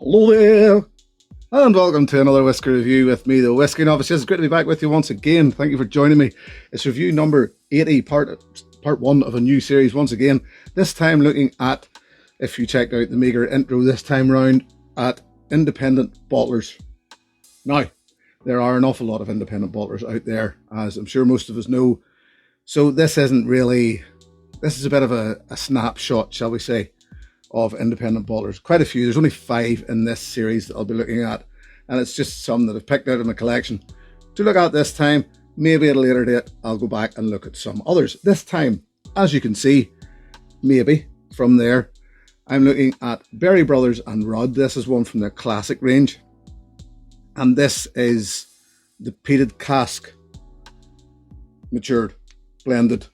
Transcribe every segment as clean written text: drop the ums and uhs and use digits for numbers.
Hello there, and welcome to another whiskey review with me, the Whiskey Novice. It's great to be back with you once again. Thank you for joining me. It's review number 80, part one of a new series once again. This time looking at, if you checked out the meagre intro this time round, at independent bottlers. Now, there are an awful lot of independent bottlers out there, as I'm sure most of us know. So this is a bit of a snapshot, shall we say, of independent bottlers. Quite a few. There's only 5 in this series that I'll be looking at, and it's just some that I've picked out of my collection to look at this time. Maybe at a later date I'll go back and look at some others. This time, as you can see, maybe from there, I'm looking at Berry Brothers and Rudd. This is one from their classic range, and this is the Peated Cask matured blended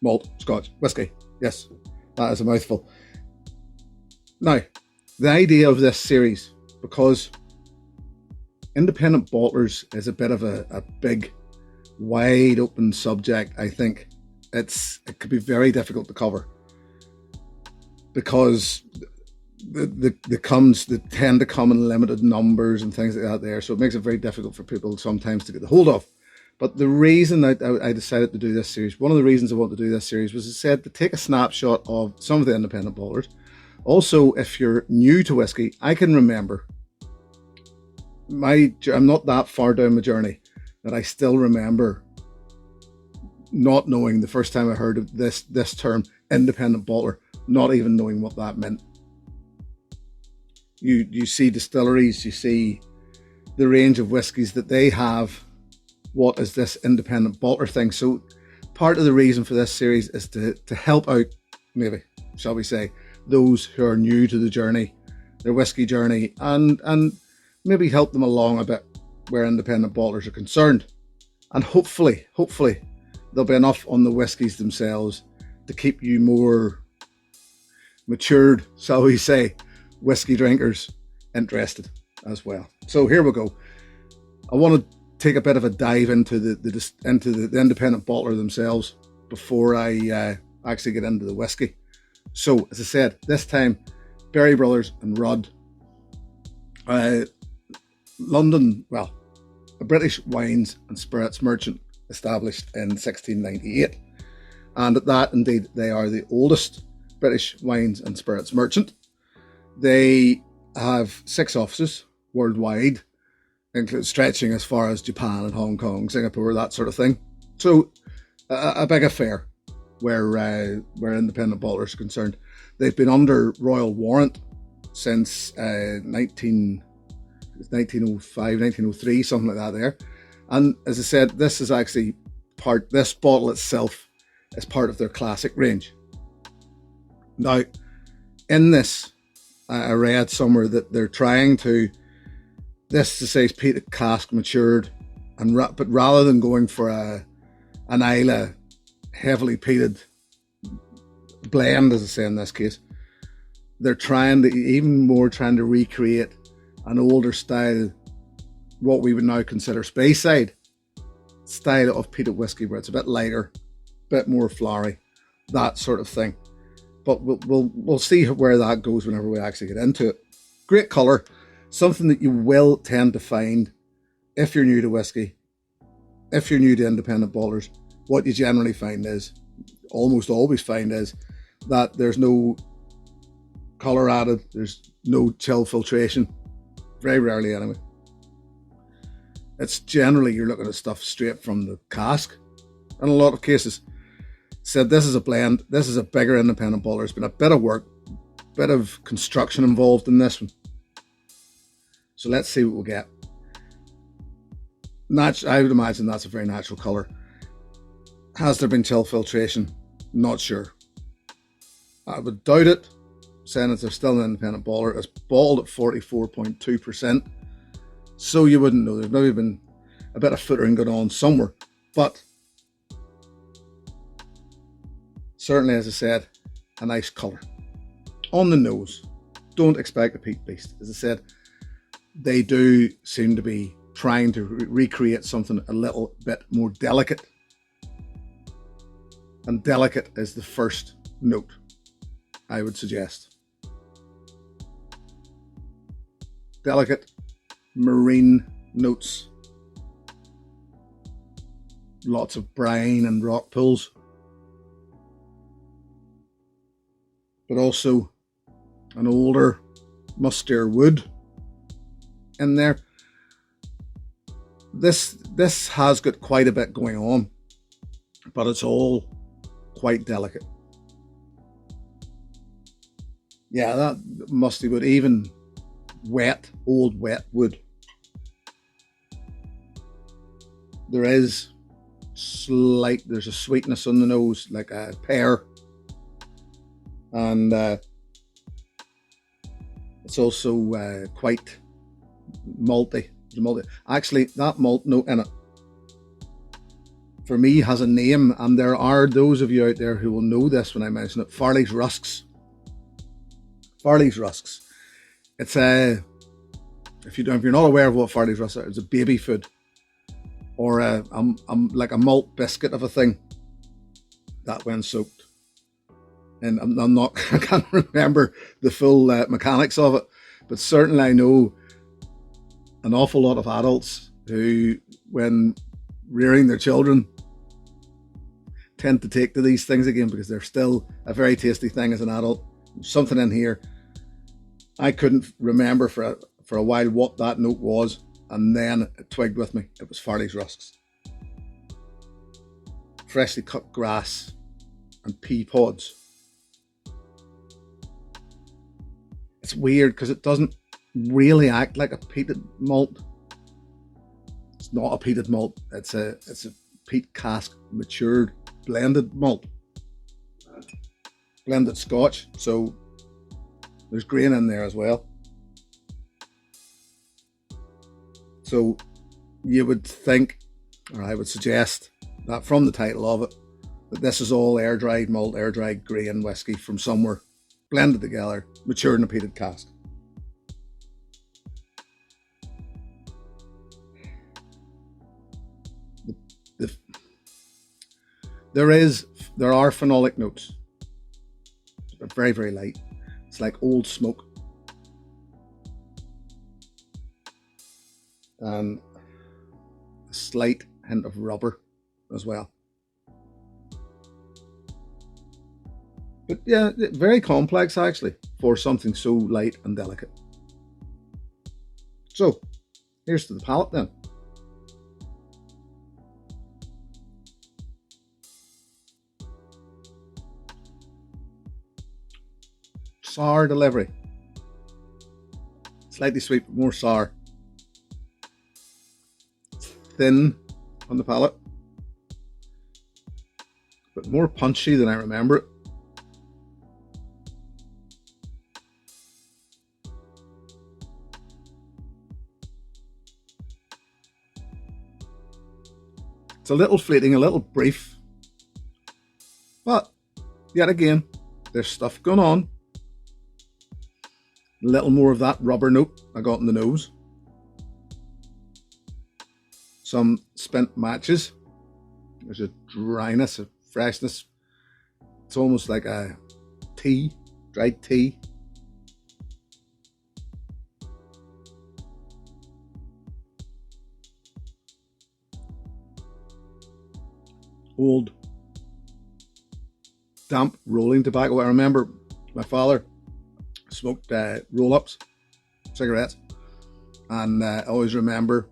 malt Scotch whiskey. Yes, that is a mouthful. Now, the idea of this series, because independent bottlers is a bit of a big, wide open subject, I think it could be very difficult to cover, because they tend to come in limited numbers and things like that there, so it makes it very difficult for people sometimes to get the hold of. But the reason I decided to do this series, one of the reasons I want to do this series, was, as I said, to take a snapshot of some of the independent bottlers. Also, if you're new to whiskey, I can remember I'm not that far down my journey that I still remember not knowing the first time I heard of this term, independent bottler, not even knowing what that meant. You see distilleries, you see the range of whiskies that they have. What is this independent bottler thing? So part of the reason for this series is to help out, maybe, shall we say, those who are new to the journey, their whiskey journey, and maybe help them along a bit where independent bottlers are concerned. And hopefully there'll be enough on the whiskies themselves to keep you more matured, shall we say, whiskey drinkers interested as well. So here we go. I want to take a bit of a dive into the independent bottler themselves before I actually get into the whiskey. So, as I said, this time, Berry Brothers and Rudd. London, well, a British wines and spirits merchant established in 1698. And at that, indeed, they are the oldest British wines and spirits merchant. They have 6 offices worldwide, stretching as far as Japan and Hong Kong, Singapore, that sort of thing. So, a big affair where independent bottlers are concerned. They've been under royal warrant since 1905, 1903, something like that there. And as I said, this is actually this bottle itself is part of their classic range. Now, in this, I read somewhere that they're trying to, this to say, Peated Cask matured, but rather than going for an Islay heavily peated blend, as I say in this case, they're trying to recreate an older style, what we would now consider Speyside style of peated whiskey, where it's a bit lighter, a bit more flowery, that sort of thing. But we'll see where that goes whenever we actually get into it. Great colour, something that you will tend to find if you're new to whiskey, if you're new to independent bottlers. What you generally find is, almost always find, is that there's no colour added, there's no chill filtration, very rarely anyway. It's generally, you're looking at stuff straight from the cask in a lot of cases. Said this is a blend, this is a bigger independent bottler. There's been a bit of work, bit of construction involved in this one. So let's see what we'll get. I would imagine that's a very natural colour. Has there been chill filtration? Not sure. I would doubt it, saying that they're still an independent bottler. It's bottled at 44.2%, so you wouldn't know. There's maybe been a bit of footering going on somewhere, but certainly, as I said, a nice colour. On the nose, don't expect a peat beast. As I said, they do seem to be trying to recreate something a little bit more delicate. And delicate is the first note, I would suggest. delicate marine notes. Lots of brine and rock pools. But also an older, mustier wood in there. This has got quite a bit going on, but it's all quite delicate. Yeah, that musty wood, even wet, old wet wood. There's a sweetness on the nose, like a pear. And it's also quite malty. Actually, that malt note in it, for me, has a name, and there are those of you out there who will know this when I mention it. Farley's Rusks. Farley's Rusks. It's if you're not aware of what Farley's Rusks are, it's a baby food, or like a malt biscuit of a thing that when soaked. And I can't remember the full mechanics of it, but certainly I know an awful lot of adults who, when rearing their children, tend to take to these things again because they're still a very tasty thing as an adult. Something in here, I couldn't remember for a while what that note was, and then it twigged with me. It was Farley's Rusks. Freshly cut grass and pea pods. It's weird because it doesn't really act like a peated malt. It's not a peated malt. It's a peat cask matured blended malt, blended Scotch. So there's grain in there as well. So you would think, or I would suggest, that from the title of it, that this is all air dried malt, air dried grain whiskey from somewhere, blended together, matured in a peated cask. There are phenolic notes. They're very, very light. It's like old smoke. And a slight hint of rubber as well. But yeah, very complex actually for something so light and delicate. So here's to the palate then. Sour delivery. Slightly sweet, but more sour. It's thin on the palate, but more punchy than I remember it. It's a little fleeting, a little brief, but yet again, there's stuff going on. A little more of that rubber note I got in the nose. Some spent matches. There's a dryness, a freshness. It's almost like a tea, dried tea. Old, damp rolling tobacco. I remember my father smoked roll-ups, cigarettes, and I always remember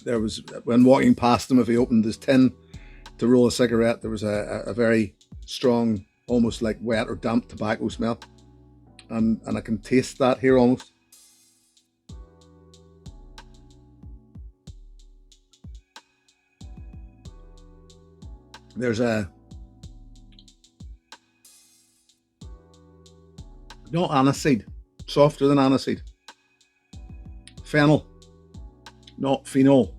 there was, when walking past him, if he opened his tin to roll a cigarette, there was a very strong, almost like wet or damp tobacco smell, and I can taste that here almost. There's not aniseed, softer than aniseed. Fennel, not phenol.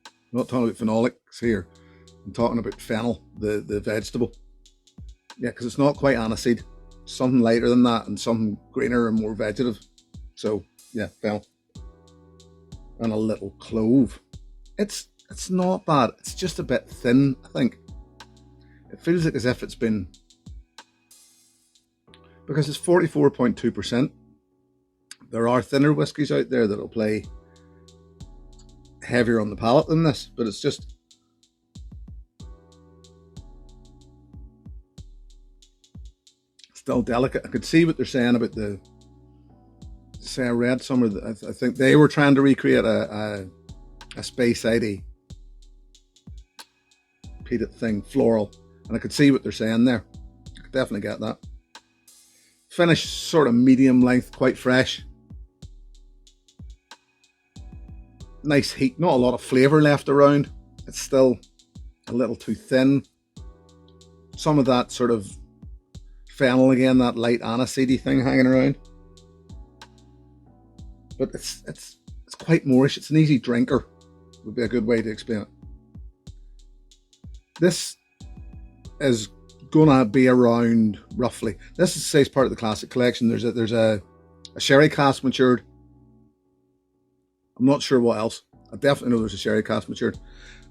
I'm not talking about phenolics here. I'm talking about fennel, the vegetable. Yeah, because it's not quite aniseed. Something lighter than that and something greener and more vegetative. So yeah, fennel. And a little clove. It's not bad. It's just a bit thin, I think. It feels like as if it's been, because it's 44.2%, There are thinner whiskies out there that'll play heavier on the palate than this, but it's just still delicate. I could see what they're saying about the. Say, I read somewhere that I think they were trying to recreate a Space 80 peated thing, floral, and I could see what they're saying there. I could definitely get that. Finish sort of medium length, quite fresh. Nice heat, not a lot of flavour left around. It's still a little too thin. Some of that sort of fennel again, that light aniseedy thing hanging around. But it's quite moreish. It's an easy drinker, would be a good way to explain it. This is gonna be around roughly. This is part of the classic collection. There's a sherry cask matured. I'm not sure what else. I definitely know there's a sherry cask matured.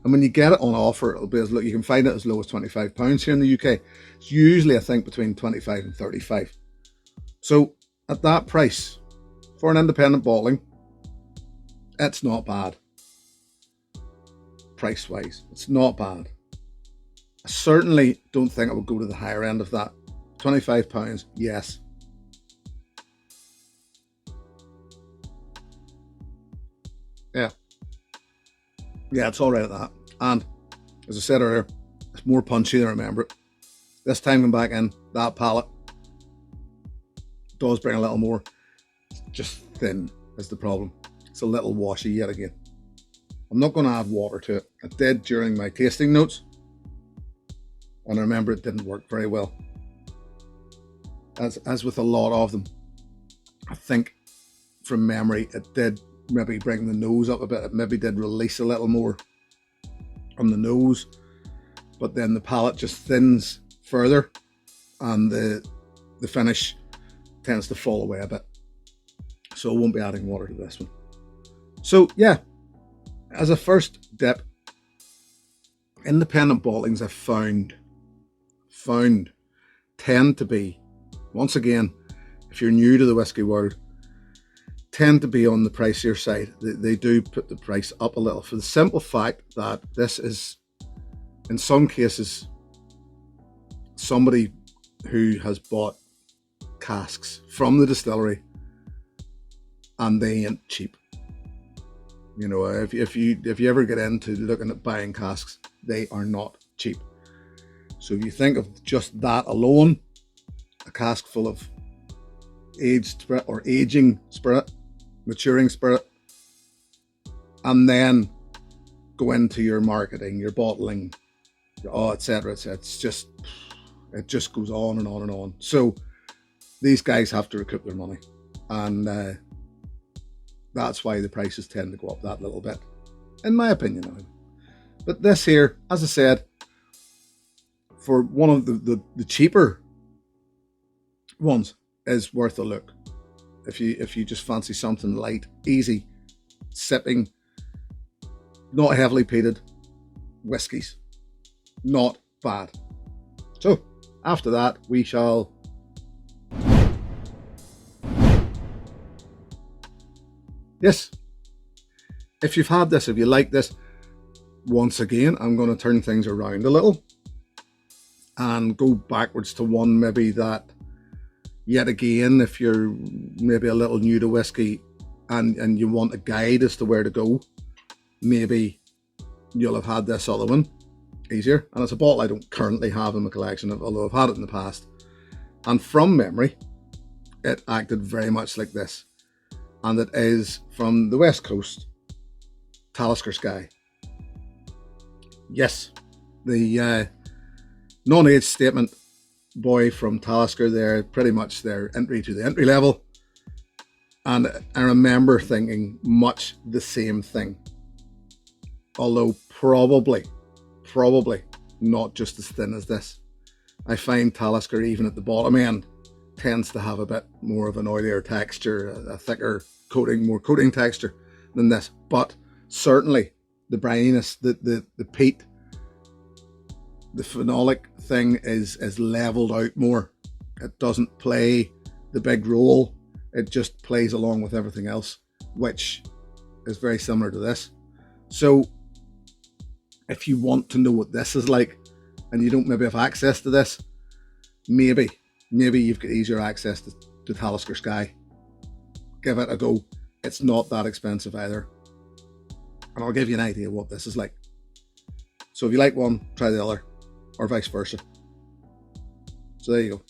And when you get it on offer, it'll be as low. You can find it as low as £25 here in the UK. It's usually, I think, between 25 and 35. So at that price, for an independent bottling, it's not bad. Price-wise, it's not bad. I certainly don't think I would go to the higher end of that. £25, yes. Yeah, it's all right at that. And as I said earlier, it's more punchy than I remember it. This time going back in, that palate does bring a little more. It's just thin is the problem. It's a little washy yet again. I'm not going to add water to it. I did during my tasting notes, and I remember it didn't work very well. As with a lot of them, I think from memory it did maybe bring the nose up a bit. It maybe did release a little more from the nose, but then the palate just thins further, and the finish tends to fall away a bit. So I won't be adding water to this one. So yeah, as a first dip, independent bottlings I've found tend to be, once again, if you're new to the whiskey world, tend to be on the pricier side. They do put the price up a little for the simple fact that this is, in some cases, somebody who has bought casks from the distillery and they ain't cheap. You know, if you ever get into looking at buying casks, they are not cheap. So if you think of just that alone, a cask full of aged spirit or aging spirit, maturing spirit, and then go into your marketing, your bottling, etc. It just goes on and on and on. So these guys have to recoup their money, and that's why the prices tend to go up that little bit, in my opinion. But this here, as I said, for one of the cheaper ones, is worth a look. If you just fancy something light, easy, sipping, not heavily peated whiskies, not bad. So after that, we shall yes. If you've had this, if you like this, once again, I'm going to turn things around a little and go backwards to one maybe that, yet again, if you're maybe a little new to whiskey and you want a guide as to where to go, maybe you'll have had this other one easier. And it's a bottle I don't currently have in my collection, although I've had it in the past. And from memory, it acted very much like this. And it is from the West Coast, Talisker Skye. Yes, the non-age statement boy from Talisker there, pretty much their entry to the entry level. And I remember thinking much the same thing. Although probably not just as thin as this. I find Talisker, even at the bottom end, tends to have a bit more of an oilier texture, a thicker coating, more coating texture than this. But certainly the brininess, the peat, the phenolic thing is leveled out more. It doesn't play the big role. It just plays along with everything else, which is very similar to this. So if you want to know what this is like and you don't maybe have access to this, maybe you've got easier access to Talisker Sky. Give it a go. It's not that expensive either. And I'll give you an idea of what this is like. So if you like one, try the other, or vice versa. So there you go.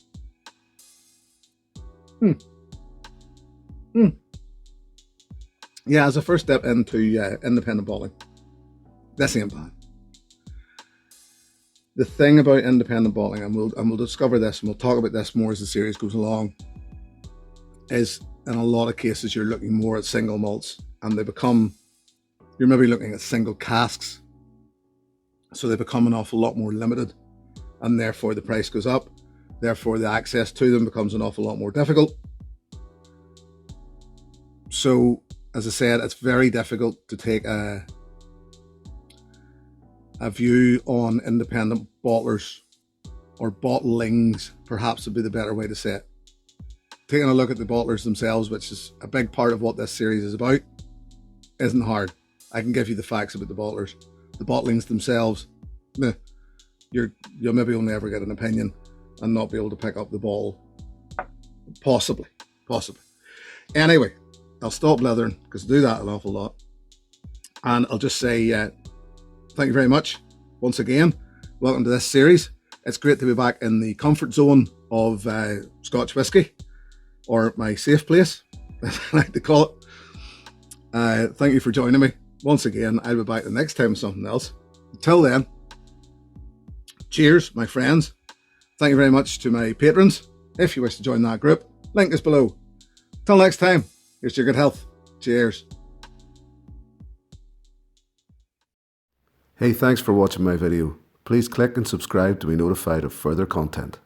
Yeah, as a first step into independent bottling, this ain't bad. The thing about independent bottling, and we'll discover this, and we'll talk about this more as the series goes along, is in a lot of cases you're looking more at single malts, and you're maybe looking at single casks, so they become an awful lot more limited, and therefore the price goes up, therefore the access to them becomes an awful lot more difficult. So as I said, it's very difficult to take a view on independent bottlers, or bottlings perhaps would be the better way to say it. Taking a look at the bottlers themselves, which is a big part of what this series is about, isn't hard. I can give you the facts about the bottlers. The bottlings themselves, you'll maybe only ever get an opinion and not be able to pick up the ball. Possibly. Anyway, I'll stop blithering because I do that an awful lot. And I'll just say thank you very much once again. Welcome to this series. It's great to be back in the comfort zone of Scotch whisky, or my safe place, as I like to call it. Thank you for joining me. Once again, I'll be back the next time with something else. Until then, cheers, my friends. Thank you very much to my patrons. If you wish to join that group, link is below. Till next time, here's to your good health. Cheers. Hey, thanks for watching my video. Please click and subscribe to be notified of further content.